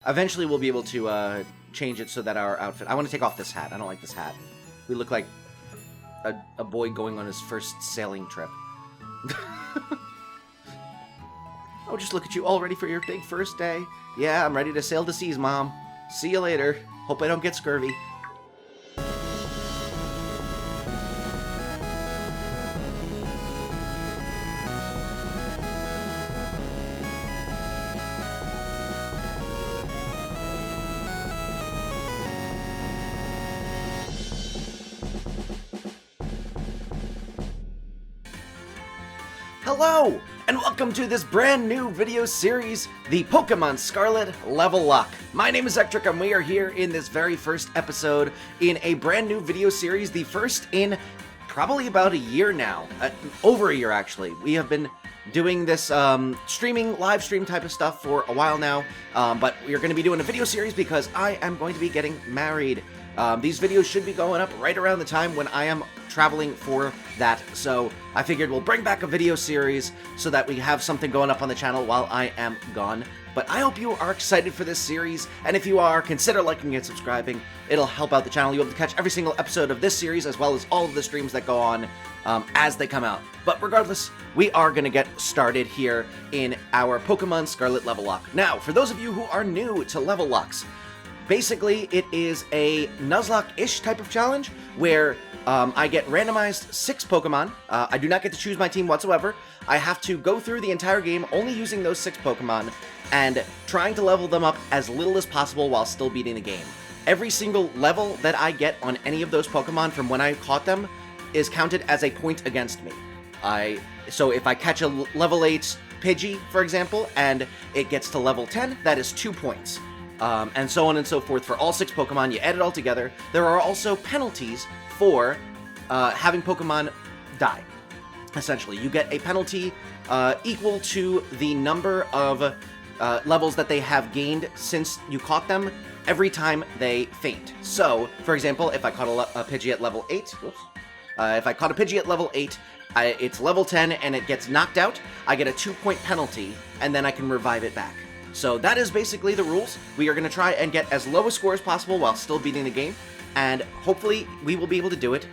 Eventually we'll be able to change it so that our outfit... I want to take off this hat. I don't like this hat. We look like a boy going on his first sailing trip. Oh, just look at you, all ready for your big first day. Yeah, I'm ready to sail the seas, Mom. See you later. Hope I don't get scurvy. Hello, and welcome to this brand new video series, the Pokemon Scarlet Level Locke. My name is Ectric, and we are here in this very first episode in a brand new video series, the first in probably about a year now, over a year actually. We have been doing this live stream type of stuff for a while now, but we are going to be doing a video series because I am going to be getting married. These videos should be going up right around the time when I am traveling for that, so I figured we'll bring back a video series so that we have something going up on the channel while I am gone. But I hope you are excited for this series, and if you are, consider liking and subscribing. It'll help out the channel. You'll be able to catch every single episode of this series as well as all of the streams that go on as they come out. But regardless, we are going to get started here in our Pokemon Scarlet Level Locke. Now, for those of you who are new to Level Locks, basically, it is a nuzlocke-ish type of challenge where I get randomized 6 Pokemon. I do not get to choose my team whatsoever. I have to go through the entire game only using those 6 Pokemon and trying to level them up as little as possible while still beating the game. Every single level that I get on any of those Pokemon from when I caught them is counted as a point against me. So if I catch a level 8 Pidgey, for example, and it gets to level 10, that is 2 points. And so on and so forth for all 6 Pokemon. You add it all together. There are also penalties for having Pokemon die. Essentially, you get a penalty equal to the number of levels that they have gained since you caught them every time they faint. So, for example, if I caught a Pidgey at level 8, if I caught a Pidgey at level 8, it's level 10 and it gets knocked out, I get a 2-point penalty, and then I can revive it back. So that is basically the rules. We are going to try and get as low a score as possible while still beating the game, and hopefully we will be able to do it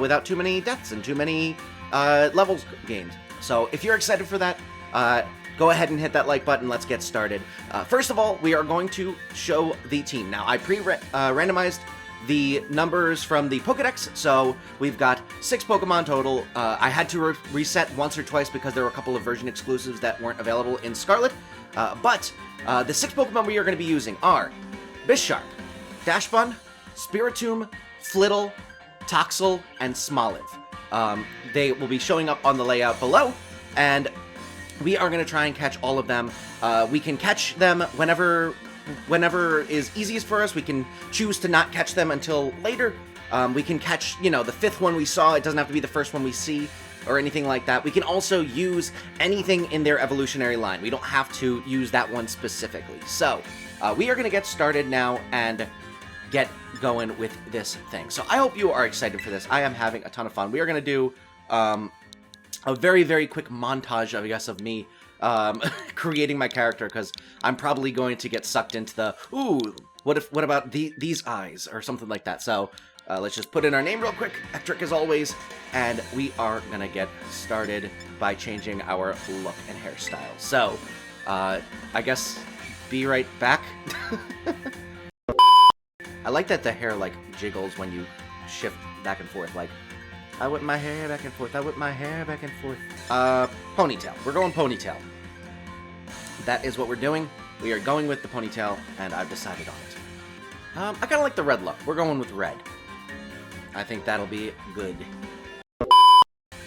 without too many deaths and too many levels gained. So if you're excited for that, go ahead and hit that like button. Let's get started. First of all, we are going to show the team. Now, I randomized the numbers from the Pokedex, so we've got 6 Pokemon total. I had to reset once or twice because there were a couple of version exclusives that weren't available in Scarlet. But the 6 Pokemon we are going to be using are Bisharp, Dashbun, Spiritomb, Flittle, Toxel, and Smoliv. They will be showing up on the layout below, and we are going to try and catch all of them. We can catch them whenever is easiest for us. We can choose to not catch them until later. We can catch, the 5th one we saw. It doesn't have to be the first one we see or anything like that. We can also use anything in their evolutionary line. We don't have to use that one specifically. So, we are going to get started now and get going with this thing. So I hope you are excited for this. I am having a ton of fun. We are going to do a very, very quick montage, I guess, of me creating my character, because I'm probably going to get sucked into the, what about these eyes, or something like that. So, let's just put in our name real quick, Ectric as always, and we are gonna get started by changing our look and hairstyle. So, I guess, be right back. I like that the hair, jiggles when you shift back and forth, I whip my hair back and forth, I whip my hair back and forth. Ponytail. We're going ponytail. That is what we're doing. We are going with the ponytail, and I've decided on it. I kind of like the red look. We're going with red. I think that'll be good.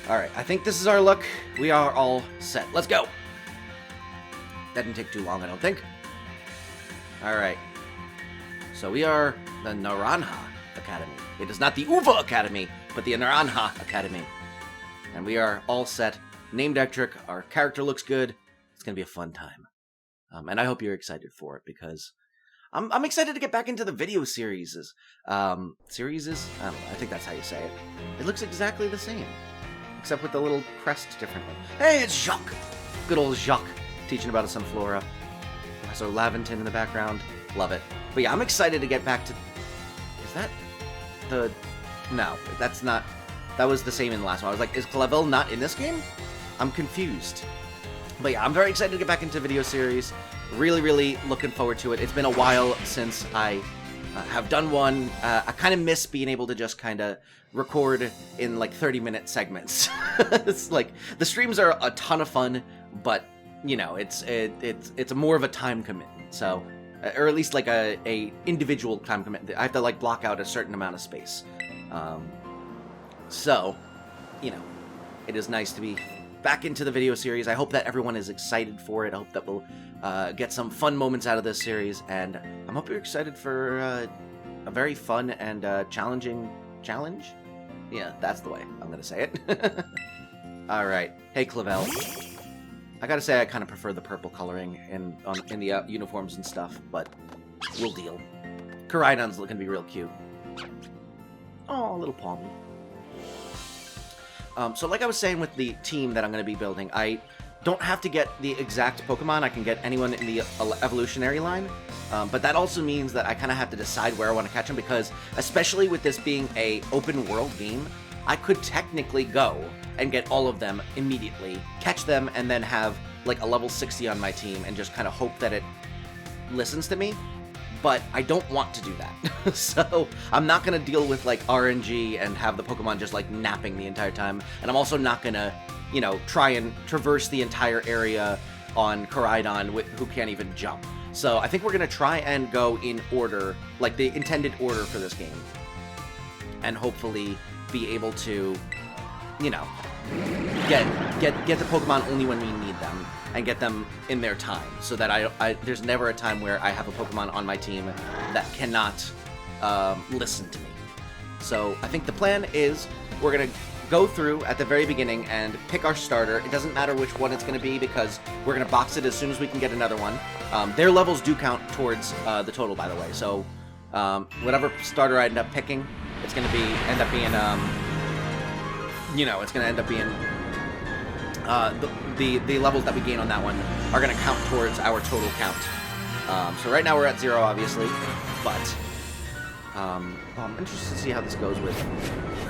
Alright, I think this is our look. We are all set. Let's go! That didn't take too long, I don't think. Alright. So we are the Naranja Academy. It is not the Uva Academy, but the Naranja Academy. And we are all set. Named Ectric. Our character looks good. It's going to be a fun time. And I hope you're excited for it, because I'm excited to get back into the video series. I don't know, I think that's how you say it. It looks exactly the same, except with the little crest differently. Hey, it's Jacques! Good old Jacques, teaching about a Sunflora. So Laventon in the background. Love it. But yeah, I'm excited to get back to... Is that the... No, that's not... That was the same in the last one. I was like, is Clavel not in this game? I'm confused. But yeah, I'm very excited to get back into video series. Really, really looking forward to it. It's been a while since I have done one. I kind of miss being able to just kind of record in like 30-minute segments. It's like, the streams are a ton of fun, but you know, it's more of a time commitment. So, or at least like a individual time commitment. I have to like block out a certain amount of space. So, you know, it is nice to be back into the video series. I hope that everyone is excited for it. I hope that we'll get some fun moments out of this series, and I hope you're excited for a very fun and challenging challenge. Yeah, that's the way I'm gonna say it. Alright. Hey, Clavel. I gotta say, I kind of prefer the purple coloring in the uniforms and stuff, but we'll deal. Koraidon's looking to be real cute. Oh, little Palmy. So like I was saying with the team that I'm going to be building, I don't have to get the exact Pokemon. I can get anyone in the evolutionary line. But that also means that I kind of have to decide where I want to catch them, because especially with this being a open world game, I could technically go and get all of them immediately, catch them, and then have like a level 60 on my team and just kind of hope that it listens to me. But I don't want to do that. So I'm not going to deal with like RNG and have the Pokemon just like napping the entire time. And I'm also not going to, you know, try and traverse the entire area on Koraidon who can't even jump. So I think we're going to try and go in order, like the intended order for this game. And hopefully be able to, you know, get the Pokemon only when we need them, and get them in their time, so that there's never a time where I have a Pokemon on my team that cannot listen to me. So I think the plan is we're going to go through at the very beginning and pick our starter. It doesn't matter which one it's going to be, because we're going to box it as soon as we can get another one. Their levels do count towards the total, by the way. So whatever starter I end up picking, it's going to end up being, you know, it's going to end up being... the levels that we gain on that one are going to count towards our total count. So right now we're at 0, obviously, but I'm interested to see how this goes with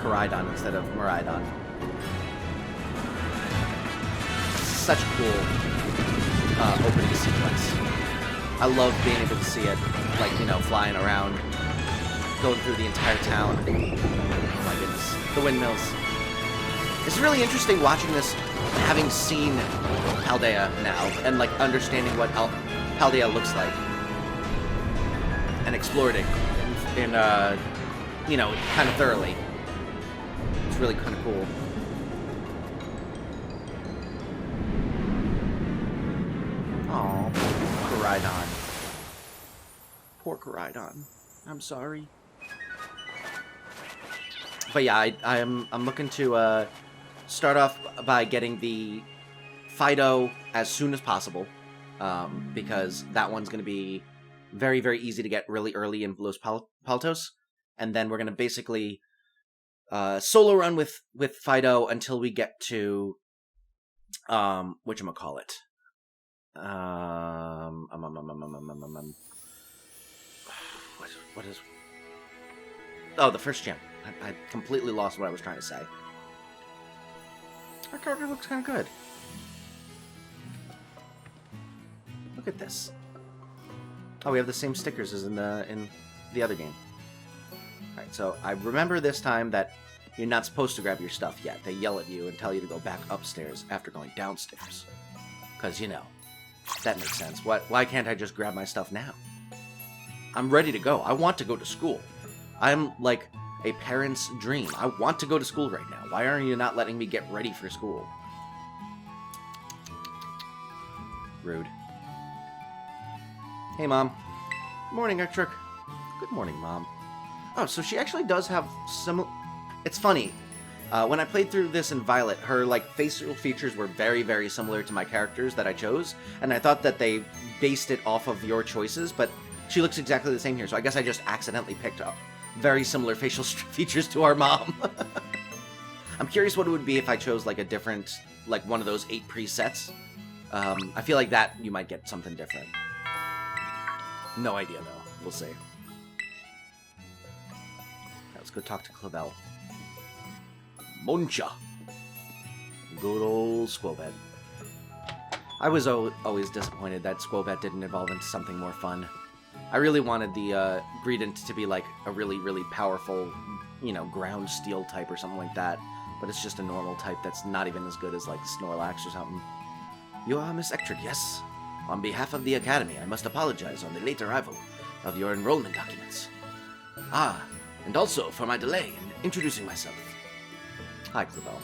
Koraidon instead of Miraidon. Such a cool opening sequence. I love being able to see it, like, you know, flying around, going through the entire town. Oh my goodness. The windmills. It's really interesting watching this, having seen Paldea now, and like understanding what Paldea looks like, and explored it in you know, kind of thoroughly. It's really kind of cool. Aw, Koraidon. Poor Koraidon. I'm sorry. But yeah, I'm looking to start off by getting the Fido as soon as possible, because that one's going to be very, very easy to get really early in Los Paltos, and then we're going to basically solo run with Fido until we get to whatchamacallit. What is... Oh, the first gym. I completely lost what I was trying to say. Our character looks kind of good. Look at this. Oh, we have the same stickers as in the other game. Alright, so I remember this time that you're not supposed to grab your stuff yet. They yell at you and tell you to go back upstairs after going downstairs. Because, you know, that makes sense. Why can't I just grab my stuff now? I'm ready to go. I want to go to school. I'm, like, a parent's dream. I want to go to school right now. Why are you not letting me get ready for school? Rude. Hey, Mom. Morning, Electric. Good morning, Mom. Oh, so she actually does have similar... It's funny. When I played through this in Violet, her, like, facial features were very, very similar to my characters that I chose, and I thought that they based it off of your choices, but she looks exactly the same here, so I guess I just accidentally picked up very similar facial features to our mom. I'm curious what it would be if I chose, like, a different, like, one of those 8 presets. I feel like that you might get something different. No idea, though. We'll see. Let's go talk to Clavel. Moncha. Good old Squobet. I was always disappointed that Squobet didn't evolve into something more fun. I really wanted the Greedent to be like a really, really powerful, you know, ground steel type or something like that. But it's just a normal type that's not even as good as like Snorlax or something. You are Miss Ectric, yes? On behalf of the Academy, I must apologize on the late arrival of your enrollment documents. Ah, and also for my delay in introducing myself. Hi, Clavel.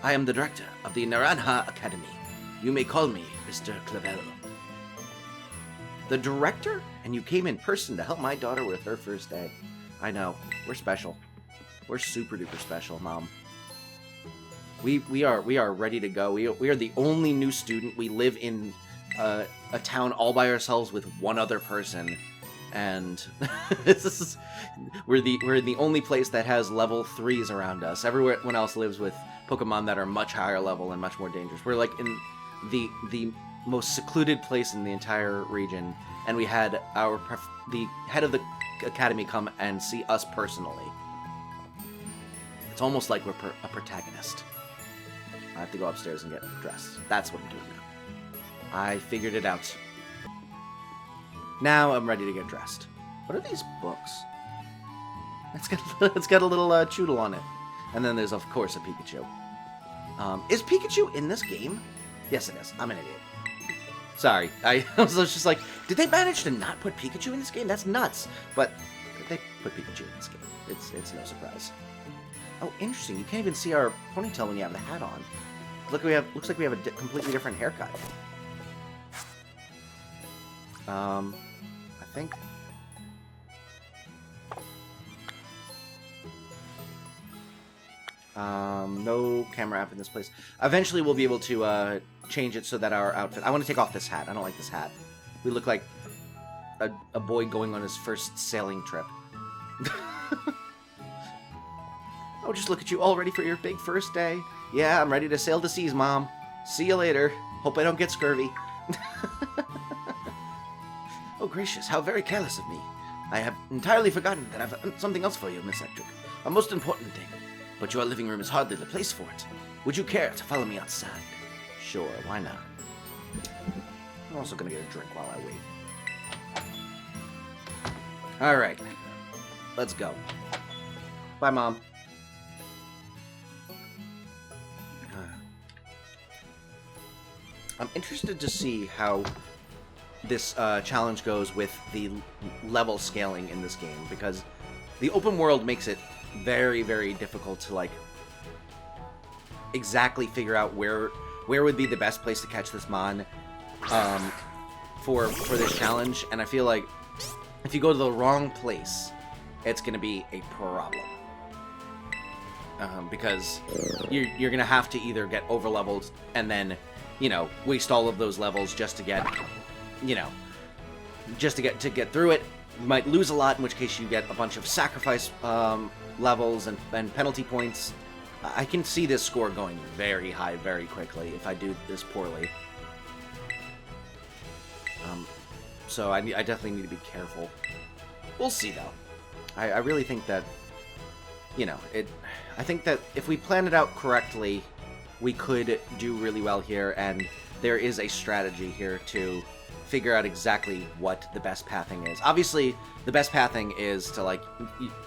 I am the director of the Naranja Academy. You may call me Mr. Clavel. The director? And you came in person to help my daughter with her first day. I know. We're special. We're super duper special, Mom. We are ready to go. We are the only new student. We live in a town all by ourselves with one other person, and we're the only place that has level 3s around us. Everyone else lives with Pokemon that are much higher level and much more dangerous. We're like in the most secluded place in the entire region, and we had the head of the academy come and see us personally. It's almost like we're a protagonist. I have to go upstairs and get dressed. That's what I'm doing now. I figured it out. Now I'm ready to get dressed. What are these books? It's got a little Choodle on it. And then there's, of course, a Pikachu. Is Pikachu in this game? Yes, it is. I'm an idiot. Sorry. I was just like, did they manage to not put Pikachu in this game? That's nuts. But they put Pikachu in this game. It's no surprise. Oh, interesting. You can't even see our ponytail when you have the hat on. Looks like we have a completely different haircut. I think. No camera app in this place. Eventually, we'll be able to change it so that our outfit. I want to take off this hat. I don't like this hat. We look like a boy going on his first sailing trip. Oh, just look at you, all ready for your big first day. Yeah, I'm ready to sail the seas, Mom. See you later. Hope I don't get scurvy. Oh, gracious, how very careless of me. I have entirely forgotten that I've something else for you, Miss Ectric. A most important thing. But your living room is hardly the place for it. Would you care to follow me outside? Sure, why not? I'm also gonna get a drink while I wait. Alright. Let's go. Bye, Mom. I'm interested to see how this challenge goes with the level scaling in this game, because the open world makes it very, very difficult to, like, exactly figure out where would be the best place to catch this mon for this challenge, and I feel like if you go to the wrong place, it's going to be a problem. Because you're going to have to either get over-leveled and then, you know, waste all of those levels just to get, you know, just to get through it. You might lose a lot, in which case you get a bunch of sacrifice levels and penalty points. I can see this score going very high very quickly if I do this poorly. So I definitely need to be careful. We'll see, though. I really think that, you know, I think that if we plan it out correctly, we could do really well here, and there is a strategy here to figure out exactly what the best pathing is. Obviously, the best pathing is to, like,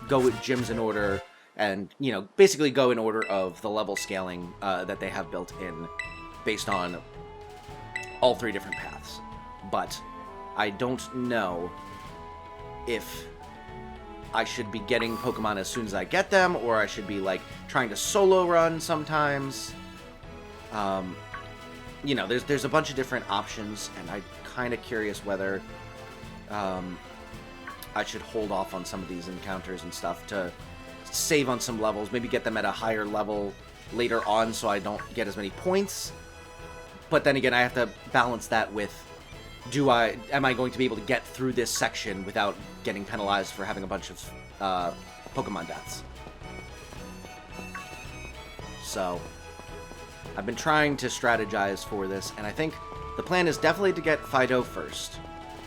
go with gyms in order and, you know, basically go in order of the level scaling that they have built in based on all 3 different paths. But I don't know if I should be getting Pokemon as soon as I get them, or I should be, like, trying to solo run sometimes. You know, there's a bunch of different options, and I'm kind of curious whether I should hold off on some of these encounters and stuff to save on some levels, maybe get them at a higher level later on so I don't get as many points. But then again, I have to balance that with, am I going to be able to get through this section without getting penalized for having a bunch of Pokemon deaths? So I've been trying to strategize for this, and I think the plan is definitely to get Fido first.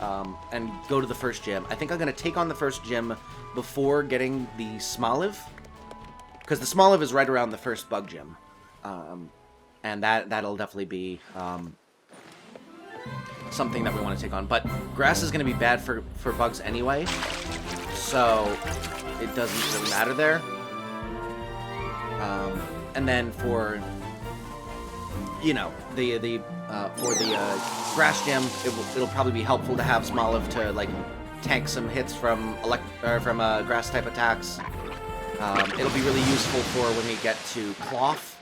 and go to the first gym. I think I'm going to take on the first gym before getting the Smoliv, because the Smoliv is right around the first bug gym, and that'll definitely be something that we want to take on. But grass is going to be bad for bugs anyway, so it doesn't really matter there. And then for, you know, for the grass gym, it'll probably be helpful to have Smoliv to like tank some hits from grass type attacks. It'll be really useful for when we get to Cloth,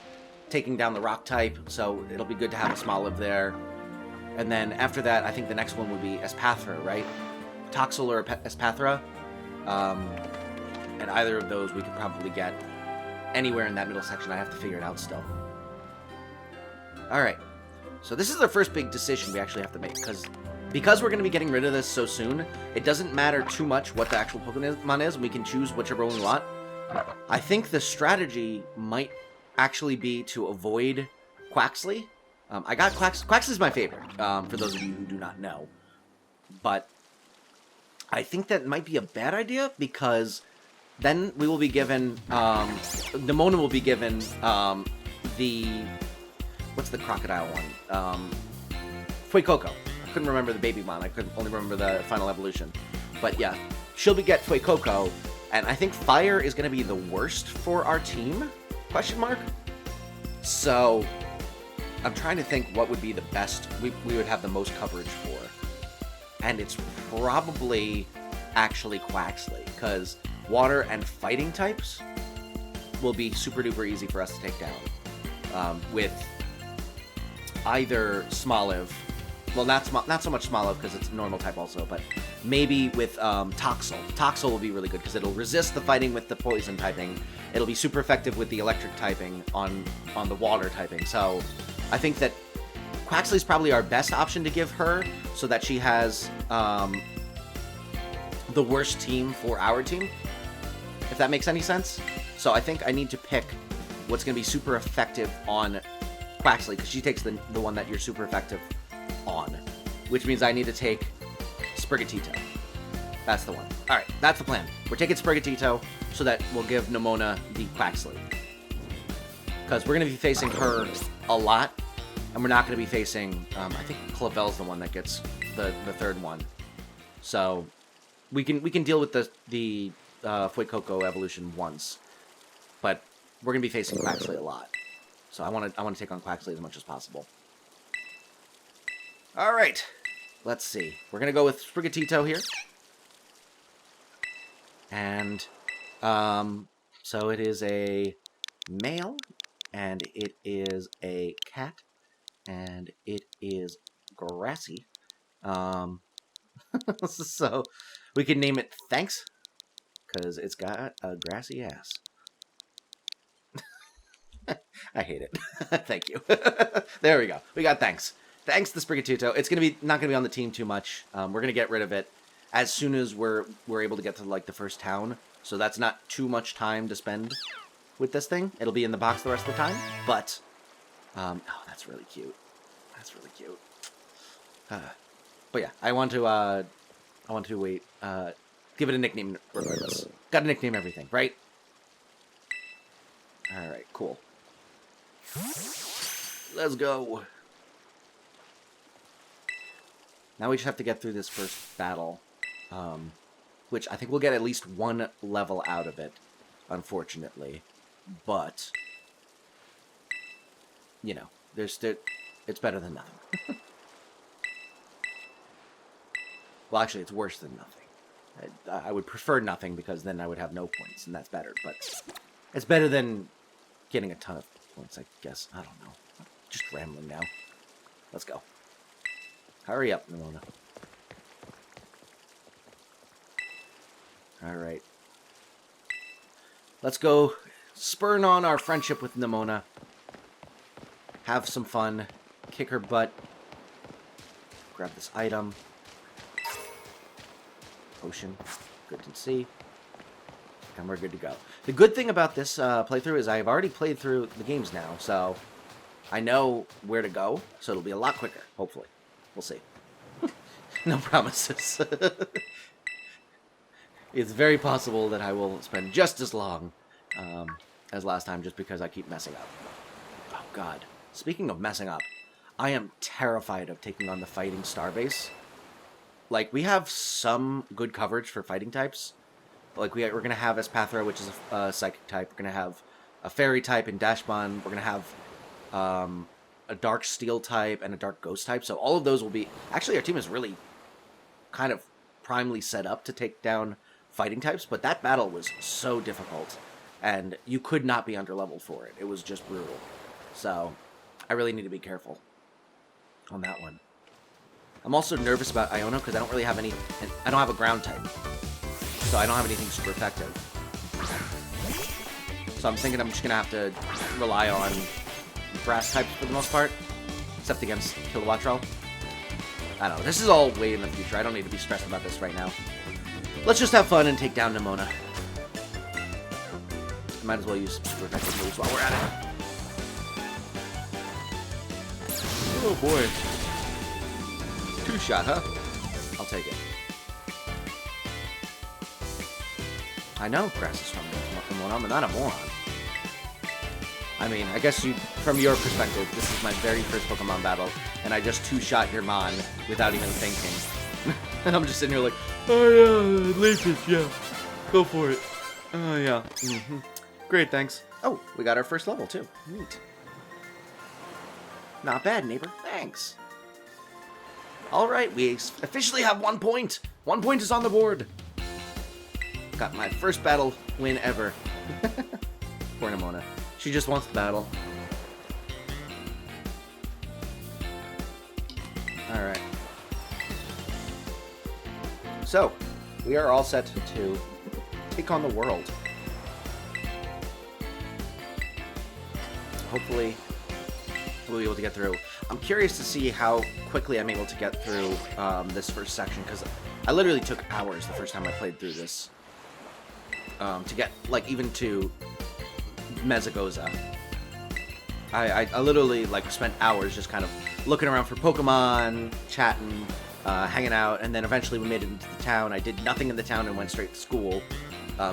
taking down the rock type. So it'll be good to have a Smoliv there. And then after that, I think the next one would be Espathra, right? Toxel or Espathra. And either of those we could probably get anywhere in that middle section. I have to figure it out still. Alright. So this is the first big decision we actually have to make. Because we're going to be getting rid of this so soon, it doesn't matter too much what the actual Pokemon is. We can choose whichever one we want. I think the strategy might actually be to avoid Quaxly. I got Quaxly's my favorite, for those of you who do not know. But I think that might be a bad idea, because then we will be given, Nemona will be given, what's the crocodile one? Fuecoco. I couldn't remember the baby one. I could only remember the final evolution. But yeah, she'll get Fuecoco, and I think fire is going to be the worst for our team? Question mark? So I'm trying to think what would be the best we would have the most coverage for. And it's probably actually Quaxly, because water and fighting types will be super duper easy for us to take down. With either Smoliv, well, not so much Smoliv because it's normal type also, but maybe with Toxel. Toxel will be really good because it'll resist the fighting with the poison typing. It'll be super effective with the electric typing on the water typing. So I think that Quaxly's probably our best option to give her, so that she has the worst team for our team, if that makes any sense. So I think I need to pick what's going to be super effective on Quaxly, because she takes the one that you're super effective on, which means I need to take Sprigatito. That's the one. Alright, that's the plan. We're taking Sprigatito so that we'll give Nemona the Quaxly, because we're going to be facing her a lot, and we're not going to be facing, I think Clavel's the one that gets the third one. So we can deal with the Fuecoco evolution once, but we're going to be facing Quaxly a lot. So I want to take on Quaxly as much as possible. All right, let's see. We're going to go with Sprigatito here. And so it is a male, and it is a cat, and it is grassy. So we can name it Thanks, because it's got a grassy ass. I hate it. Thank you. There we go. We got Thanks. Thanks to Sprigatito. It's not gonna be on the team too much. We're gonna get rid of it as soon as we're able to get to like the first town. So that's not too much time to spend with this thing. It'll be in the box the rest of the time. But oh, that's really cute. That's really cute. But yeah, I want to wait. Give it a nickname regardless. Got to nickname everything, right? All right, cool. Let's go. Now we just have to get through this first battle, which I think we'll get at least one level out of it, unfortunately. But, you know, it's better than nothing. Well, actually, it's worse than nothing. I would prefer nothing, because then I would have no points, and that's better. But it's better than getting a ton of points, I guess. I don't know. Just rambling now. Let's go. Hurry up, Nemona. Alright. Let's go spurn on our friendship with Nemona. Have some fun. Kick her butt. Grab this item. Potion. Good to see. And we're good to go. The good thing about this playthrough is I've already played through the games now, so I know where to go, so it'll be a lot quicker, hopefully. We'll see. No promises. It's very possible that I will spend just as long as last time, just because I keep messing up. Oh god. Speaking of messing up, I am terrified of taking on the fighting starbase. Like, we have some good coverage for fighting types. Like, we're going to have Espathra, which is a psychic type. We're going to have a fairy type in Dashbon. We're going to have a dark steel type and a dark ghost type. So all of those will be... Actually, our team is really kind of primely set up to take down fighting types, but that battle was so difficult, and you could not be underleveled for it. It was just brutal. So I really need to be careful on that one. I'm also nervous about Iono because I don't really have any... I don't have a ground type. So I don't have anything super effective. So I'm thinking I'm just going to have to rely on grass types for the most part. Except against Kilowattrel. I don't know. This is all way in the future. I don't need to be stressed about this right now. Let's just have fun and take down Nimona. Might as well use some super effective moves while we're at it. Oh boy. Two-shot, huh? I'll take it. I know grass is stronger than Nimona. I'm not a moron. I mean, I guess from your perspective, this is my very first Pokemon battle, and I just two-shot your Mon without even thinking. And I'm just sitting here like, oh yeah, Leafage, yeah. Go for it. Oh yeah. Mm-hmm. Great, thanks. Oh, we got our first level too. Neat. Not bad, neighbor. Thanks. Alright, we officially have 1 point. 1 point is on the board. Got my first battle win ever. Poor Nimona. She just wants the battle. Alright. So, we are all set to take on the world. Hopefully, we'll be able to get through. I'm curious to see how quickly I'm able to get through this first section, because I literally took hours the first time I played through this. To get, like, even to Mezagoza. I literally, like, spent hours just kind of looking around for Pokemon, chatting, hanging out, and then eventually we made it into the town. I did nothing in the town and went straight to school.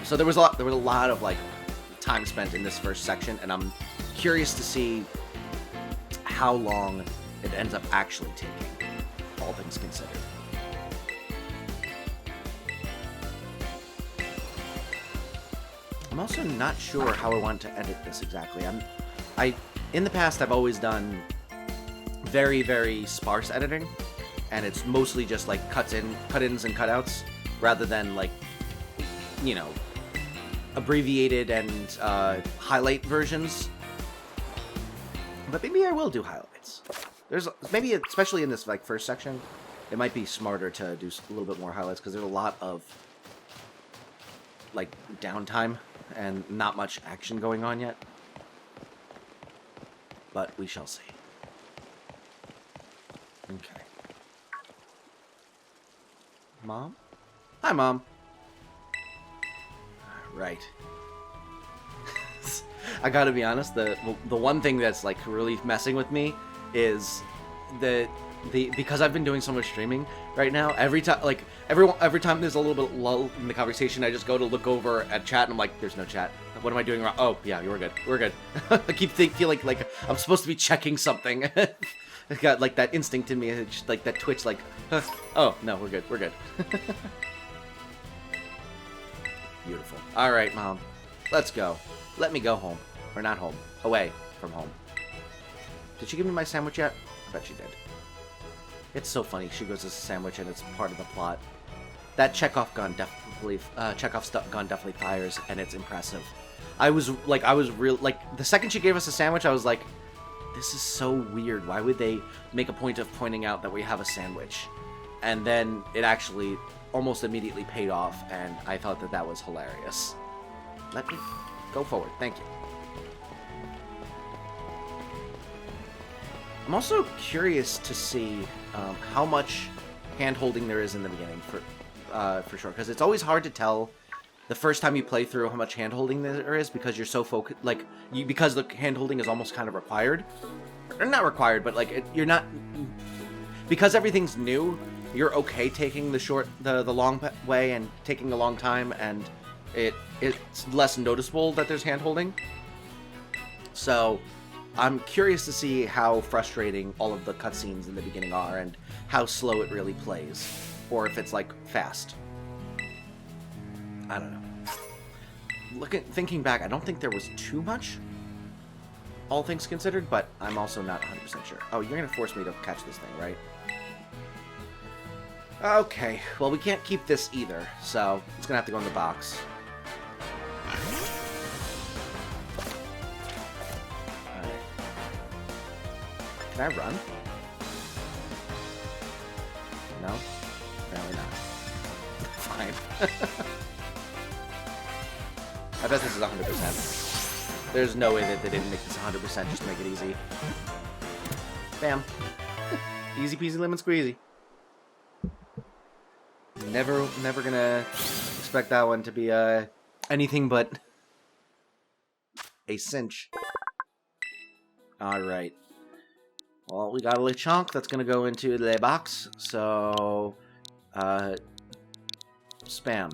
So there was a lot of, like, time spent in this first section, and I'm curious to see how long it ends up actually taking, all things considered. I'm also not sure how I want to edit this exactly. In the past, I've always done very, very sparse editing, and it's mostly just like cut-ins and cutouts, rather than, like, you know, abbreviated and highlight versions. But maybe I will do highlights. There's maybe, especially in this, like, first section, it might be smarter to do a little bit more highlights, because there's a lot of, like, downtime and not much action going on yet. But we shall see. Okay. Mom? Hi, Mom. Right. I gotta be honest, the one thing that's, like, really messing with me is because I've been doing so much streaming right now, every time there's a little bit lull in the conversation, I just go to look over at chat and I'm like, there's no chat. What am I doing wrong? Oh, yeah, we're good. We're good. I keep feeling like I'm supposed to be checking something. I got, like, that instinct in me, just, like, that twitch, like, oh, no, we're good. We're good. Beautiful. All right, Mom. Let's go. Let me go home. Or not home. Away from home. Did she give me my sandwich yet? I bet she did. It's so funny. She goes as a sandwich, and it's part of the plot. That Chekhov gun definitely fires, and it's impressive. I was real, like, the second she gave us a sandwich, I was like, this is so weird. Why would they make a point of pointing out that we have a sandwich? And then it actually almost immediately paid off, and I thought that was hilarious. Let me go forward. Thank you. I'm also curious to see how much hand-holding there is in the beginning, for sure, because it's always hard to tell the first time you play through how much hand-holding there is, because you're so focused, like, because the hand-holding is almost kind of required. Or not required, but, like, you're not... Because everything's new, you're okay taking the long way and taking a long time, and it's less noticeable that there's hand-holding. So I'm curious to see how frustrating all of the cutscenes in the beginning are and how slow it really plays, or if it's like fast. I don't know. Thinking back, I don't think there was too much, all things considered, but I'm also not 100% sure. Oh, you're gonna force me to catch this thing, right? Okay, well, we can't keep this either, so it's gonna have to go in the box. Alright. Can I run? No? Apparently not. Fine. I bet this is 100%. There's no way that they didn't make this 100% just to make it easy. Bam. Easy peasy lemon squeezy. Never gonna expect that one to be anything but a cinch. Alright. Well, we got a Lechonk that's gonna go into the box, so spam.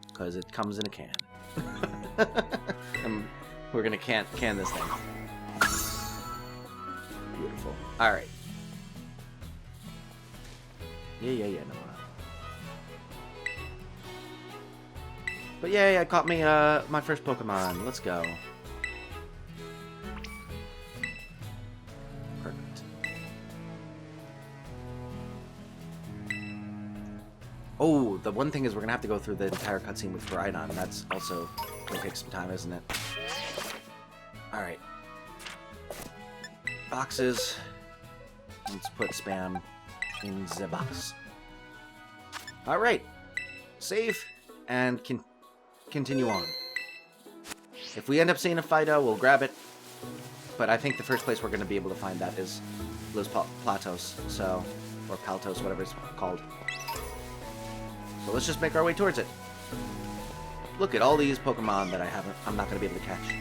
Because it comes in a can. And we're gonna can this thing. Beautiful. Alright. Yeah, no. But yeah, it caught me my first Pokemon. Let's go. Perfect. Oh, the one thing is we're gonna have to go through the entire cutscene with Koraidon, and that's also gonna take some time, isn't it? Alright. Boxes. Let's put spam in the box. Alright. Save and continue on. If we end up seeing a Fido, we'll grab it. But I think the first place we're going to be able to find that is Los Platos, so, or Paltos, whatever it's called. So let's just make our way towards it. Look at all these Pokemon that I'm not going to be able to catch.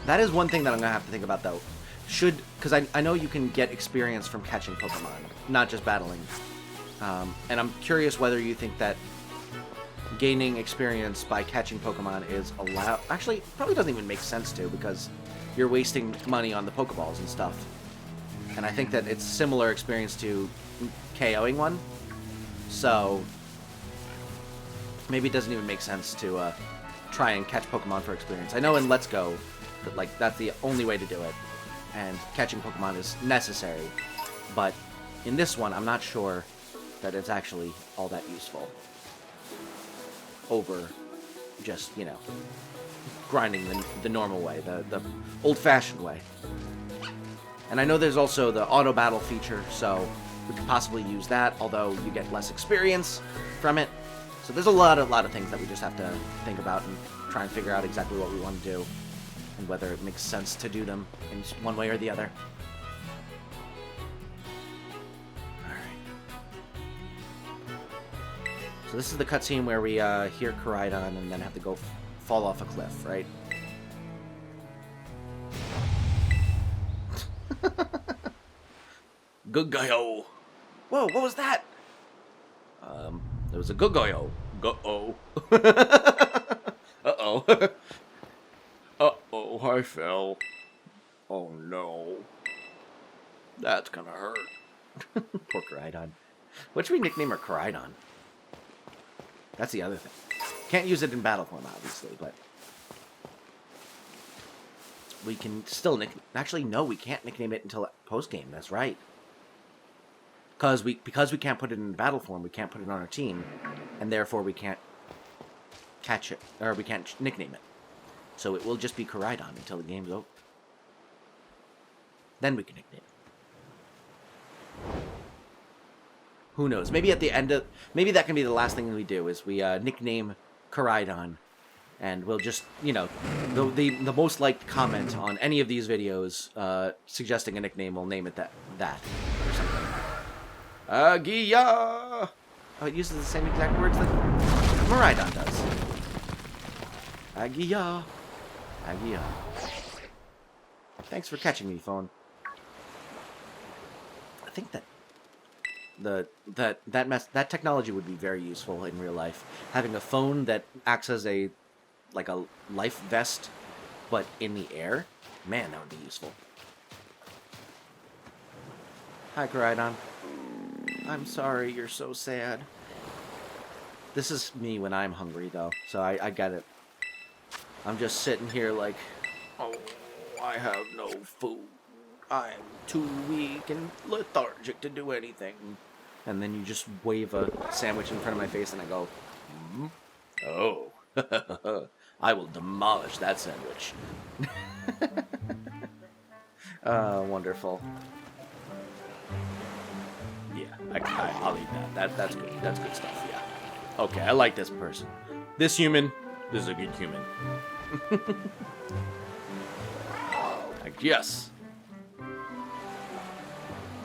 That is one thing that I'm going to have to think about, though. Because I know you can get experience from catching Pokemon, not just battling. And I'm curious whether you think that gaining experience by catching Pokemon is allowed. Actually, it probably doesn't even make sense to, because you're wasting money on the Pokeballs and stuff. And I think that it's similar experience to KOing one. So maybe it doesn't even make sense to try and catch Pokemon for experience. I know in Let's Go, that, like, that's the only way to do it. And catching Pokemon is necessary. But in this one, I'm not sure that it's actually all that useful. Over just, you know, grinding the normal way, the old-fashioned way. And I know there's also the auto-battle feature, so we could possibly use that, although you get less experience from it. So there's a lot of things that we just have to think about and try and figure out exactly what we want to do. And whether it makes sense to do them in one way or the other. Alright. So this is the cutscene where we hear Koraidon and then have to go fall off a cliff, right? Good guy-o. Whoa, what was that? There was a good guy-o. Go-oh. Uh-oh. Uh-oh, I fell. Oh, no. That's gonna hurt. Poor Koraidon. What should we nickname her? Koraidon? That's the other thing. Can't use it in battle form, obviously, but we can still Actually, no, we can't nickname it until post-game. That's right. Because we can't put it in battle form, we can't put it on our team, and therefore we can't catch it, or we can't nickname it. So it will just be Koraidon until the game's over. Then we can nickname it. Who knows? Maybe at the end of... Maybe that can be the last thing we do, is we nickname Koraidon. And we'll just, you know... The most liked comment on any of these videos suggesting a nickname, we'll name it that or something. Agia! Oh, it uses the same exact words that Koraidon does. Agia. Agia. Thanks for catching me, phone. think that technology would be very useful in real life. Having a phone that acts as a life vest, but in the air, man, that would be useful. Hi, Koraidon. I'm sorry, you're so sad. This is me when I'm hungry, though, so I get it. I'm just sitting here like, oh, I have no food. I'm too weak and lethargic to do anything. And then you just wave a sandwich in front of my face and I go, oh, I will demolish that sandwich. Wonderful. Yeah, I'll eat that. That's good. That's good stuff, yeah. Okay, I like this person. This human, this is a good human. Like, yes.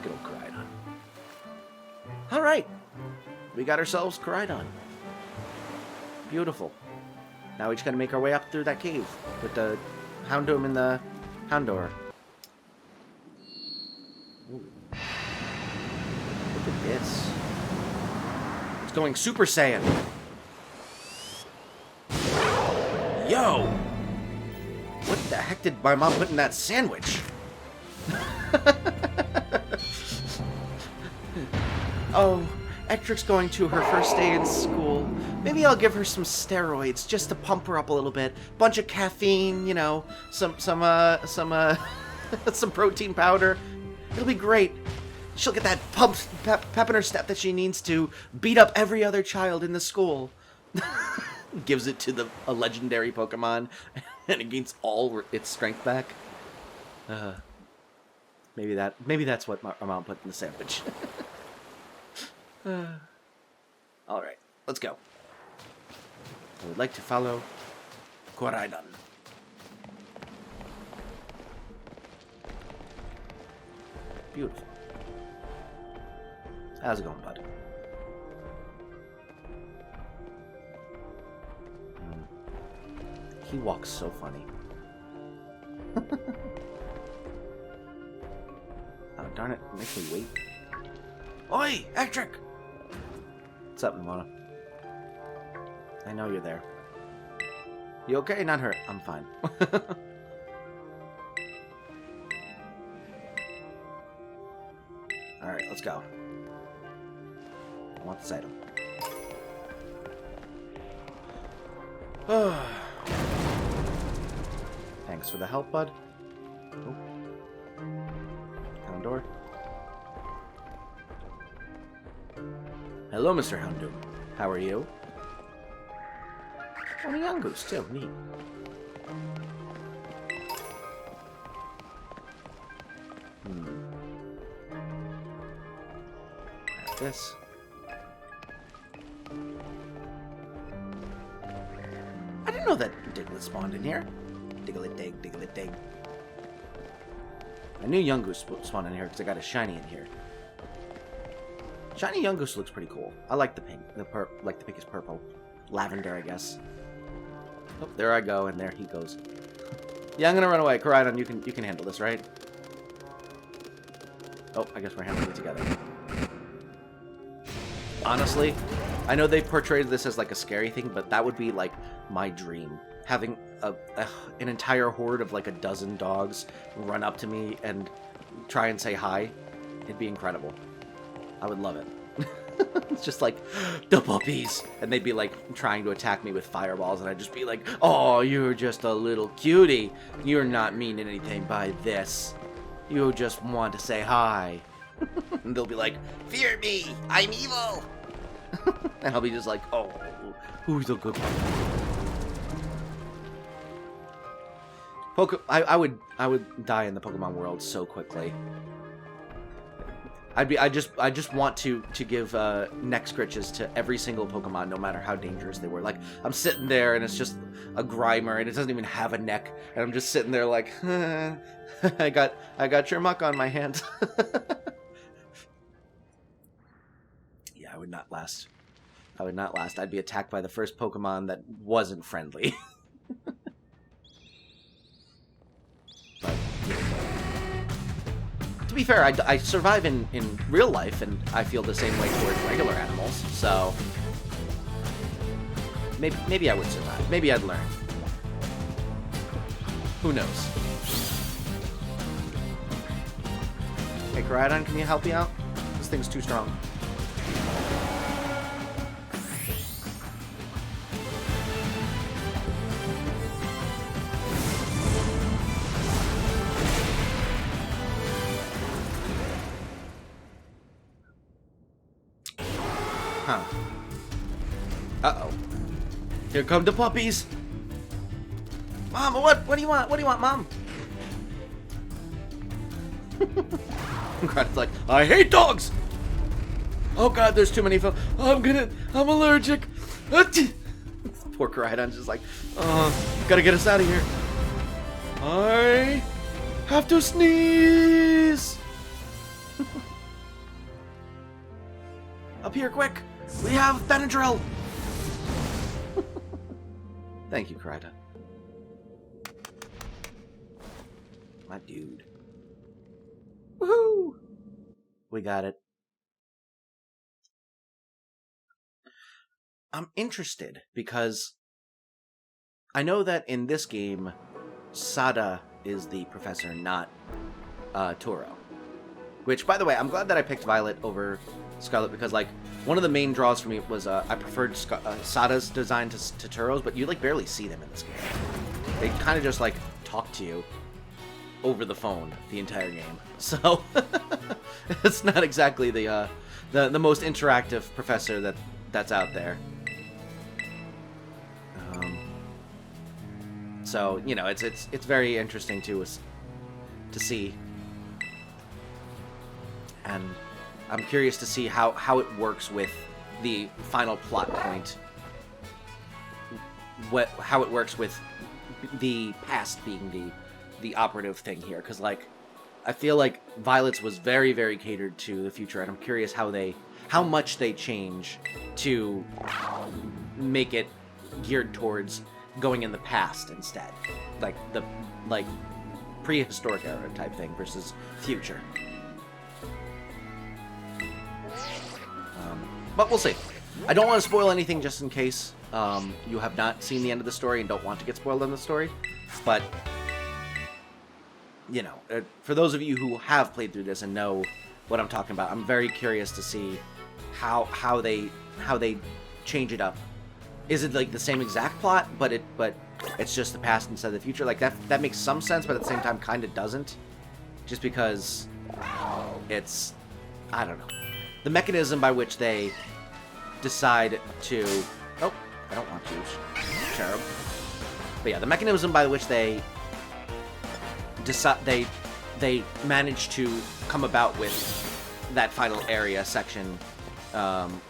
Good old Koraidon. Alright. We got ourselves Koraidon. Beautiful. Now we just gotta make our way up through that cave with the Houndoom and the Houndour. Ooh. Look at this. It's going Super Saiyan. Yo! What the heck did my mom put in that sandwich? Oh, Ektrik's going to her first day in school. Maybe I'll give her some steroids just to pump her up a little bit. Bunch of caffeine, you know, some protein powder. It'll be great. She'll get that pep in her step that she needs to beat up every other child in the school. Gives it to a legendary Pokemon, and it gains all its strength back. Maybe that's what my mom put in the sandwich. All right, let's go. I would like to follow Koraidon. Beautiful. How's it going, bud? He walks so funny. Oh, darn it. It makes me wait. Oi, Ektrik! What's up, Nimona? I know you're there. You okay? Not hurt. I'm fine. Alright, let's go. I want this item. Thanks for the help, bud. Oh. Houndour. Hello, Mr. Houndoom. How are you? Oh, a young goose, too. Neat. Grab this. I didn't know that Diglett spawned in here. Diglett dig, Diglett dig. I knew Yungoos spawned in here because I got a shiny in here. Shiny Yungoos looks pretty cool. I like the pink. Like the pink is purple. Lavender, I guess. Oh, there I go, and there he goes. Yeah, I'm gonna run away. Koraidon, you can handle this, right? Oh, I guess we're handling it together. Honestly, I know they portrayed this as like a scary thing, but that would be like my dream. Having an entire horde of like a dozen dogs run up to me and try and say hi. It'd be incredible. I would love it. It's just like, the puppies! And they'd be like trying to attack me with fireballs, and I'd just be like, oh, you're just a little cutie. You're not meaning anything by this. You just want to say hi. And they'll be like, fear me! I'm evil! And I'll be just like, oh, who's a good one? I would die in the Pokemon world so quickly. I just want to give neck scritches to every single Pokemon, no matter how dangerous they were. Like, I'm sitting there and it's just a Grimer and it doesn't even have a neck, and I'm just sitting there like, I got your muck on my hand. Yeah, I would not last. I would not last. I'd be attacked by the first Pokemon that wasn't friendly. But, to be fair, I survive in real life, and I feel the same way towards regular animals, so maybe I would survive. Maybe I'd learn. Who knows? Hey, Koraidon, can you help me out? This thing's too strong. Huh. Uh-oh. Here come the puppies. Mom, what do you want? What do you want, Mom? Koraidon's like, I hate dogs! Oh god, there's too many I'm allergic. Poor Koraidon's just like, gotta get us out of here. I have to sneeze! Up here, quick! We have Benadryl! Thank you, Koraidon. My dude. Woohoo! We got it. I'm interested because I know that in this game, Sada is the professor, not Toro. Which, by the way, I'm glad that I picked Violet over Scarlet because, like, one of the main draws for me was I preferred Sada's design to Toro's, but you, like, barely see them in this game. They kind of just, like, talk to you over the phone the entire game. So, it's not exactly the most interactive professor that's out there. So, you know, it's very interesting to see. And I'm curious to see how it works with the final plot point. How it works with the past being the operative thing here. Because, like, I feel like Violet's was very, very catered to the future. And I'm curious how much they change to make it geared towards going in the past instead. Like, prehistoric era type thing versus future. But we'll see. I don't want to spoil anything just in case you have not seen the end of the story and don't want to get spoiled in the story. But, you know, for those of you who have played through this and know what I'm talking about, I'm very curious to see how they change it up. Is it like the same exact plot, but it's just the past instead of the future? Like that makes some sense, but at the same time kind of doesn't. Just because it's, I don't know. The mechanism by which they decide to... Oh, I don't want to, Cherub. But yeah, the mechanism by which they decide they manage to come about with that final area section, and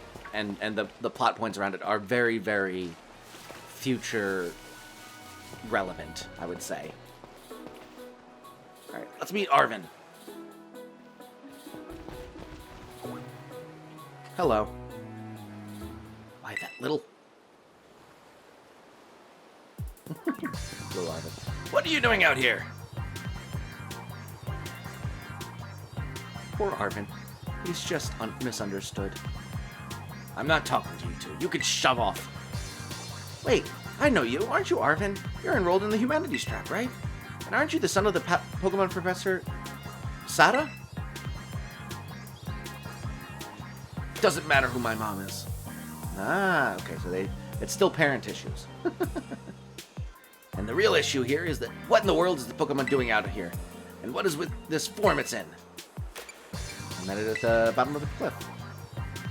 the plot points around it are very, very future relevant, I would say. Alright, let's meet Arven. Hello. Why, that little... Little Arven. What are you doing out here? Poor Arven. He's just misunderstood. I'm not talking to you two. You can shove off. Wait, I know you. Aren't you Arven? You're enrolled in the humanities track, right? And aren't you the son of the Pokemon Professor Sada? Doesn't matter who my mom is. Ah, okay, so it's still parent issues. And the real issue here is that what in the world is the Pokemon doing out of here? And what is with this form it's in? I met it at the bottom of the cliff.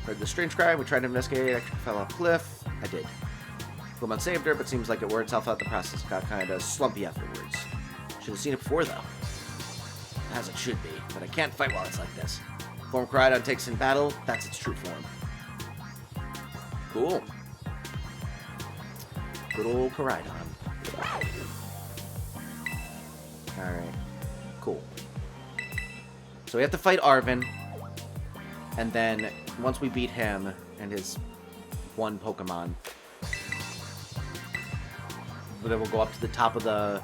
Heard the strange cry, we tried to investigate, actually fell off cliff. I did. Pokemon saved her, but seems like it wore itself out the process. Got kind of slumpy afterwards. Should have seen it before, though. As it should be, but I can't fight while it's like this. Form Koraidon takes in battle, that's its true form. Cool. Good old Koraidon. Alright. Cool. So we have to fight Arven, and then once we beat him and his one Pokemon, then we'll go up to the top of the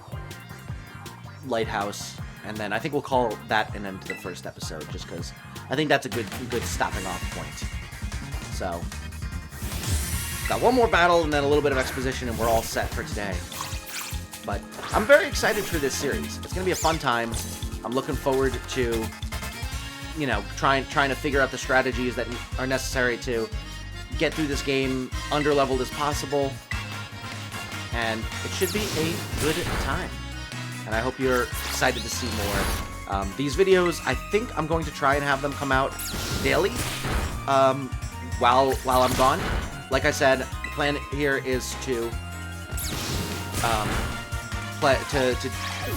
lighthouse And then I think we'll call that an end to the first episode, just because I think that's a good stopping off point. So, got one more battle and then a little bit of exposition, and we're all set for today. But I'm very excited for this series. It's going to be a fun time. I'm looking forward to, you know, trying to figure out the strategies that are necessary to get through this game under-leveled as possible. And it should be a good time. And I hope you're excited to see more. These videos, I think I'm going to try and have them come out daily while I'm gone. Like I said, the plan here is to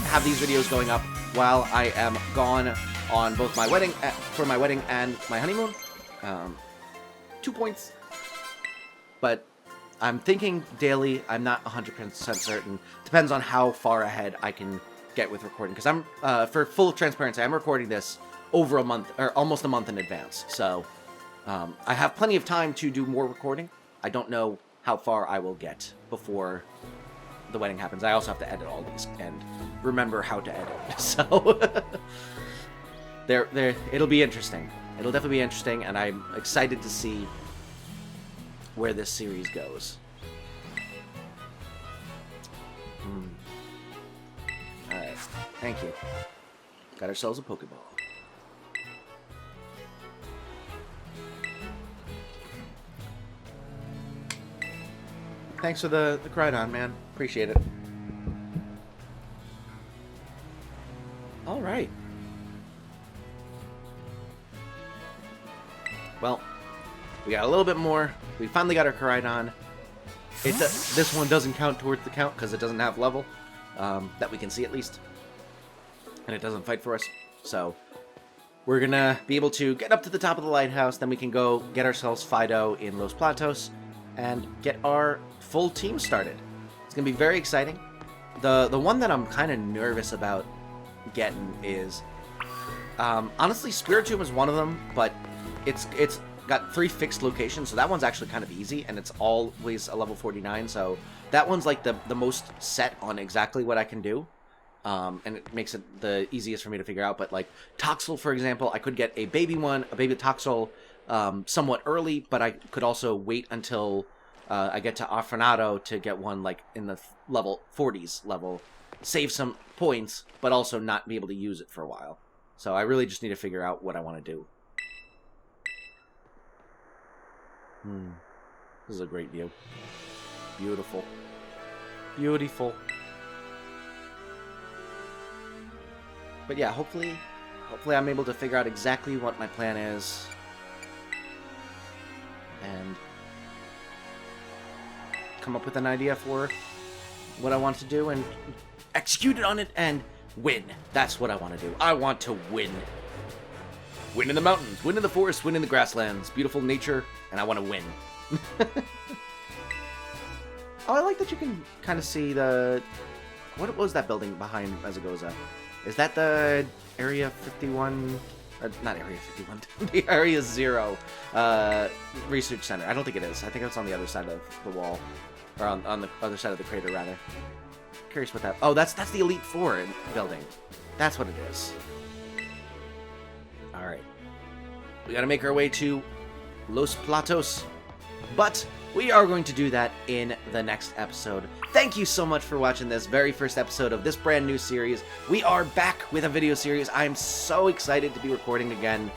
have these videos going up while I am gone on both my wedding, for my wedding and my honeymoon. 2 points. But I'm thinking daily. I'm not 100% certain. Depends on how far ahead I can get with recording. Because I'm, for full transparency, I'm recording this over a month, or almost a month in advance. So, I have plenty of time to do more recording. I don't know how far I will get before the wedding happens. I also have to edit all these and remember how to edit. So, it'll be interesting. It'll definitely be interesting, and I'm excited to see where this series goes. Alright, thank you. Got ourselves a Pokeball. Thanks for the Crydon, man. Appreciate it. Alright. Well, we got a little bit more. We finally got our Crydon. This one doesn't count towards the count because it doesn't have level, that we can see at least. And it doesn't fight for us. So, we're gonna be able to get up to the top of the lighthouse, then we can go get ourselves Fido in Los Platos and get our full team started. It's gonna be very exciting. The one that I'm kind of nervous about getting is, honestly, Spiritomb is one of them, but it's got 3 fixed locations, so that one's actually kind of easy, and it's always a level 49, so that one's like the most set on exactly what I can do, and it makes it the easiest for me to figure out. But like Toxel, for example, I could get a baby Toxel somewhat early, but I could also wait until I get to Arfanado to get one like in the level 40s level, save some points, but also not be able to use it for a while. So I really just need to figure out what I want to do. This is a great view. Beautiful. Beautiful. But yeah, hopefully I'm able to figure out exactly what my plan is. And come up with an idea for what I want to do and execute it on it and win. That's what I want to do. I want to win. Win in the mountains, win in the forest, win in the grasslands. Beautiful nature, and I want to win. Oh, I like that you can kind of see the... What was that building behind Mezagoza? Is that the Area 51... not Area 51, the Area 0 Research Center. I don't think it is. I think it's on the other side of the wall. Or on the other side of the crater, rather. Curious what that... Oh, that's the Elite Four building. That's what it is. Alright. We gotta make our way to Los Platos. But we are going to do that in the next episode. Thank you so much for watching this very first episode of this brand new series. We are back with a video series. I am so excited to be recording again.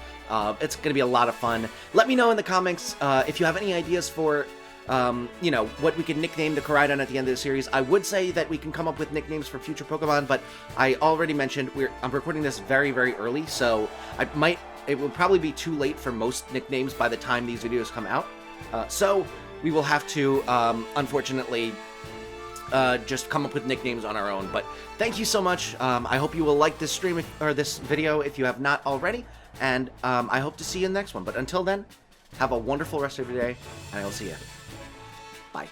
It's going to be a lot of fun. Let me know in the comments if you have any ideas for, you know, what we can nickname the Koraidon at the end of the series. I would say that we can come up with nicknames for future Pokemon, but I already mentioned I'm recording this very, very early, so it will probably be too late for most nicknames by the time these videos come out. So we will have to, unfortunately, just come up with nicknames on our own. But thank you so much. I hope you will like this stream or this video if you have not already, and I hope to see you in the next one. But until then, have a wonderful rest of your day, and I will see you. Bye.